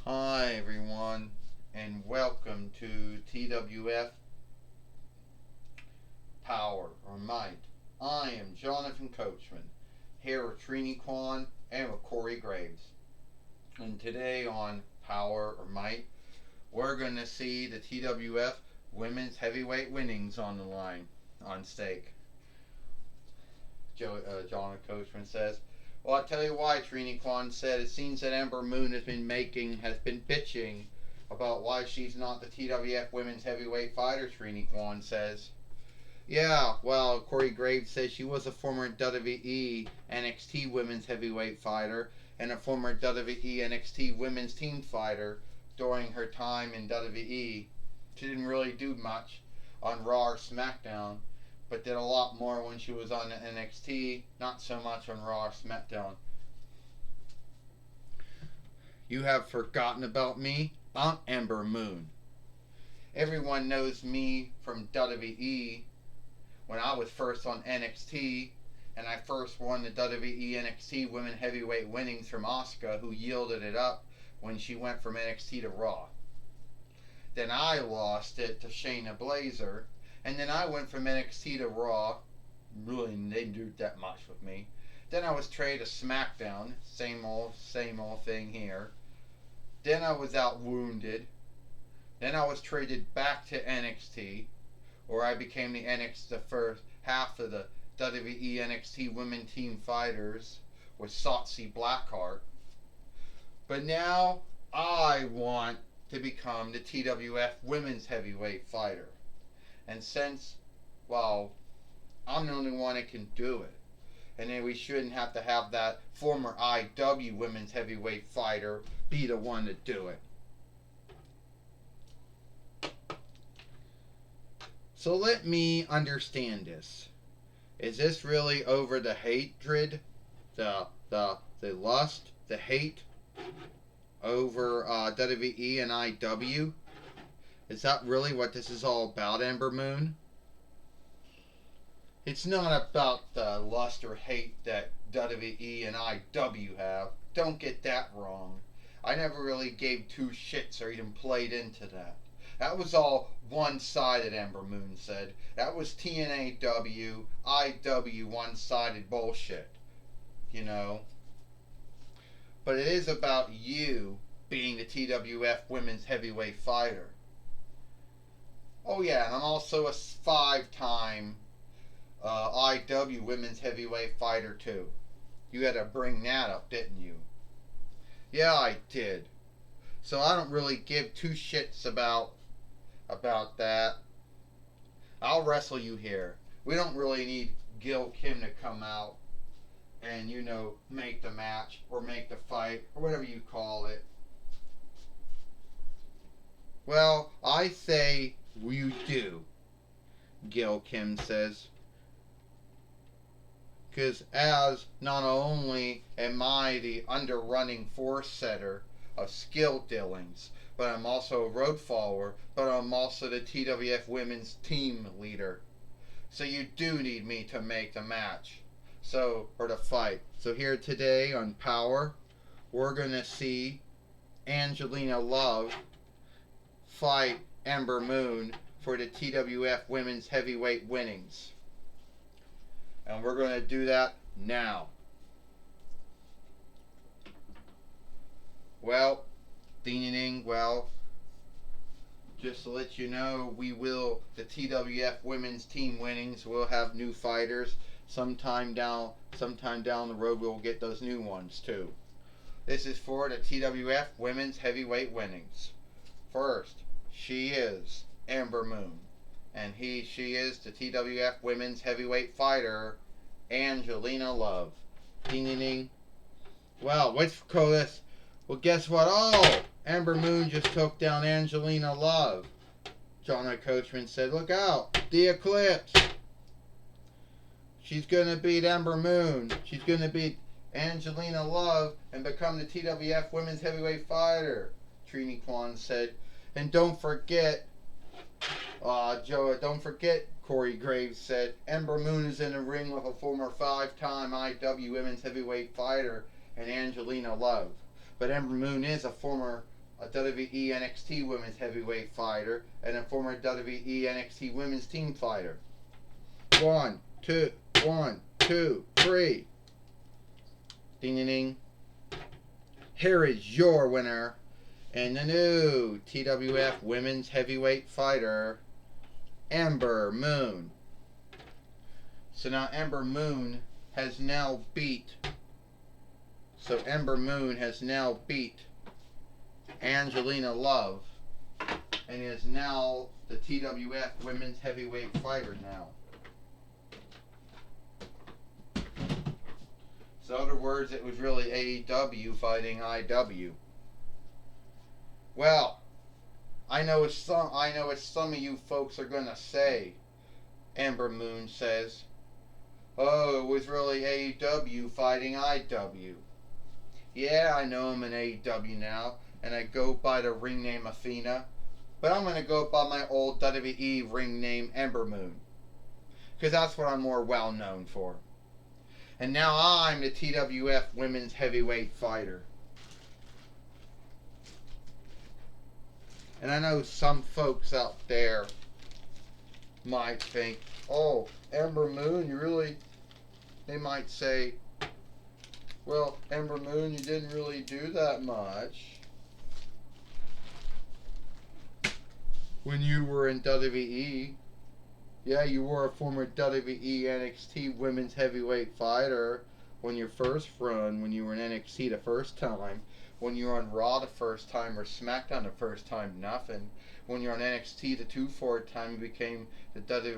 Hi everyone, and welcome to TWF Power or Might. I am Jonathan Coachman, here with Trini Kwan and with Corey Graves. And today on Power or Might, we're going to see the TWF women's heavyweight winnings on the line, on stake. Jonathan Coachman says, "Well, I'll tell you why," Trini Kwan said. "It seems that Ember Moon has been bitching about why she's not the TWF women's heavyweight fighter," Trini Kwan says. "Yeah, well," Corey Graves says, "she was a former WWE NXT women's heavyweight fighter and a former WWE NXT women's team fighter during her time in WWE. She didn't really do much on Raw or SmackDown, but did a lot more when she was on NXT, not so much on Raw or SmackDown. You have forgotten about me? I'm Ember Moon. Everyone knows me from WWE when I was first on NXT, and I first won the WWE NXT Women Heavyweight winnings from Asuka, who yielded it up when she went from NXT to Raw. Then I lost it to Shayna Baszler, and then I went from NXT to Raw. Really, they didn't do that much with me. Then I was traded to SmackDown. Same old thing here. Then I was out wounded. Then I was traded back to NXT, where I became the first half of the WWE NXT Women Team Fighters with Shotzi Blackheart. But now I want to become the TWF Women's Heavyweight Fighter. And since, well, I'm the only one that can do it, and then we shouldn't have to have that former IW Women's Heavyweight Fighter be the one to do it. So let me understand this. Is this really over the hatred, the lust, the hate over WWE and IW? Is that really what this is all about, Ember Moon? It's not about the lust or hate that WWE and IW have. Don't get that wrong. I never really gave two shits or even played into that. That was all one-sided, Ember Moon said. That was TNAW, IW one-sided bullshit. You know? But it is about you being the TWF Women's Heavyweight Fighter. Oh yeah, and I'm also a 5-time IW Women's Heavyweight Fighter too. You had to bring that up, didn't you? Yeah, I did. So I don't really give two shits about that. I'll wrestle you here. We don't really need Gil Kim to come out and, make the match or make the fight or whatever you call it. Well, I say you do, Gil Kim says. Because as not only am I the underrunning force setter of skill dealings, but I'm also a road follower, but I'm also the TWF women's team leader. So you do need me to make the match. Or to fight. So here today on Power, we're going to see Angelina Love fight Ember Moon for the TWF women's heavyweight winnings. And we're going to do that now. Well, just to let you know, the TWF women's team winnings will have new fighters. Sometime down the road, we'll get those new ones too. This is for the TWF women's heavyweight winnings. First, she is Ember Moon. And she is the TWF women's heavyweight fighter, Angelina Love. Ding ding ding. Well, let's call this. Well, guess what? Oh, Ember Moon just took down Angelina Love. John Coachman said, "Look out, the Eclipse. She's gonna beat Ember Moon. She's gonna beat Angelina Love and become the TWF women's heavyweight fighter." Trini Kwan said, "And don't forget." Don't forget, Corey Graves said, Ember Moon is in the ring with a former 5-time IW Women's Heavyweight Fighter and Angelina Love. But Ember Moon is a former a WWE NXT Women's Heavyweight Fighter, and a former WWE NXT Women's Team Fighter. 1, 2, 1, 2, 3. Ding ding ding. Here is your winner and the new TWF Women's Heavyweight Fighter, Ember Moon. So now Ember Moon has now beat Angelina Love and is now the TWF Women's Heavyweight Fighter now. So in other words, it was really AEW fighting IW. Well, I know what some of you folks are gonna say. Ember Moon says, "Oh, it was really AEW fighting IW." Yeah, I know I'm in AEW now, and I go by the ring name Athena, but I'm gonna go by my old WWE ring name Ember Moon, because that's what I'm more well known for. And now I'm the TWF Women's Heavyweight Fighter. And I know some folks out there might think, "Oh, Ember Moon, you really..." They might say, "Well, Ember Moon, you didn't really do that much when you were in WWE. Yeah, you were a former WWE NXT Women's Heavyweight Fighter when your first run, when you were in NXT the first time. When you were on Raw the first time or SmackDown the first time, nothing. When you're on NXT the 2-4 time, you became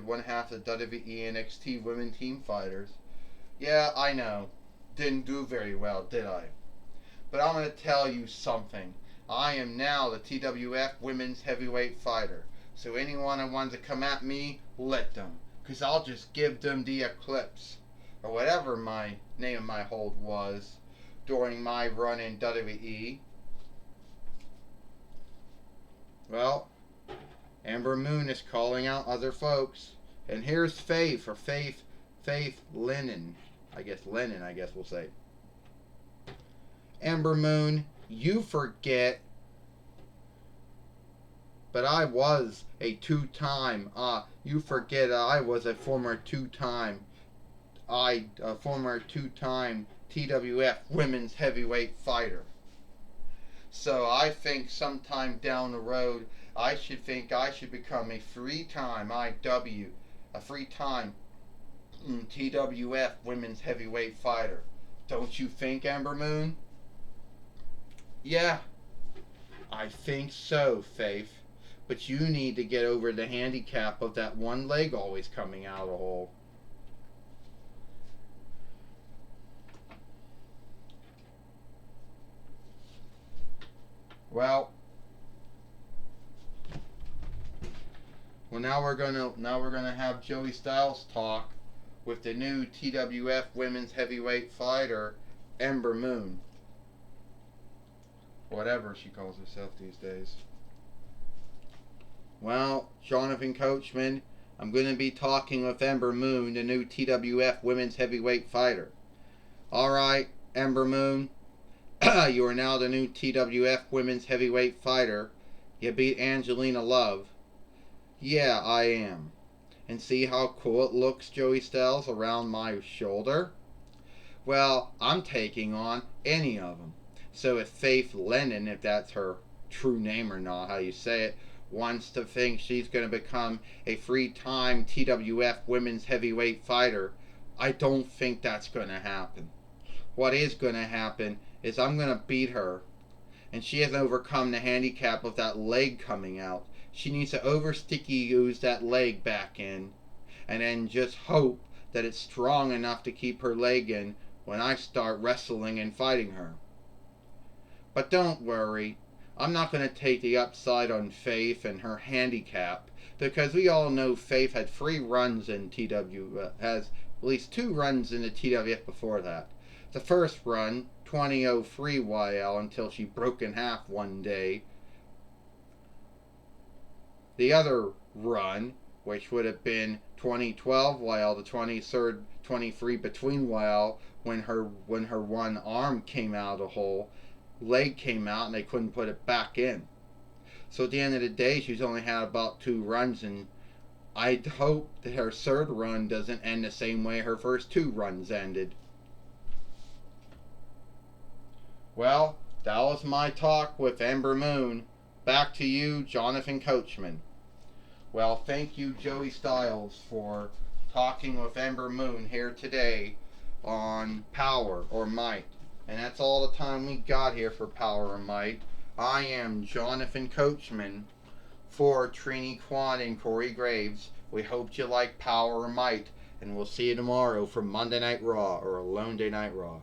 one half of the WWE NXT Women Team Fighters." Yeah, I know. Didn't do very well, did I? But I'm going to tell you something. I am now the TWF Women's Heavyweight Fighter. So anyone that wants to come at me, let them. Because I'll just give them the Eclipse. Or whatever my name of my hold was during my run in WWE. Well, Ember Moon is calling out other folks. And here's Faith, or Faith Lennon. I guess we'll say. Ember Moon, you forget, but I was a two-time, you forget I was a former two-time TWF Women's Heavyweight Fighter. So I think sometime down the road, I should become a three-time TWF Women's Heavyweight Fighter. Don't you think, Ember Moon? Yeah, I think so, Faith. But you need to get over the handicap of that one leg always coming out of the hole. Well, now we're gonna have Joey Styles talk with the new TWF Women's Heavyweight Fighter, Ember Moon. Whatever she calls herself these days. Well, Jonathan Coachman, I'm going to be talking with Ember Moon, the new TWF Women's Heavyweight Fighter. Alright, Ember Moon, you are now the new TWF Women's Heavyweight Fighter. You beat Angelina Love. Yeah, I am. And see how cool it looks, Joey Styles, around my shoulder? Well, I'm taking on any of them. So if Faith Lennon, if that's her true name or not, how you say it, wants to think she's going to become a three-time TWF Women's Heavyweight Fighter, I don't think that's going to happen. What is going to happen is I'm going to beat her, and she hasn't overcome the handicap of that leg coming out. She needs to use that leg back in, and then just hope that it's strong enough to keep her leg in when I start wrestling and fighting her. But don't worry, I'm not going to take the upside on Faith and her handicap, because we all know Faith had 3 runs in has at least 2 runs in the TWF before that. The first run, 2003 YL, until she broke in half one day. The other run, which would have been 2012 YL, the 23 between YL, when her one arm came out of the hole, leg came out and they couldn't put it back in. So at the end of the day, she's only had about 2 runs, and I hope that her third run doesn't end the same way her first 2 runs ended. Well, that was my talk with Ember Moon. Back to you, Jonathan Coachman. Well, thank you, Joey Styles, for talking with Ember Moon here today on Power or Might. And that's all the time we got here for Power or Might. I am Jonathan Coachman for Trini Kwan and Corey Graves. We hope you like Power or Might, and we'll see you tomorrow for Monday Night Raw or Alone Day Night Raw.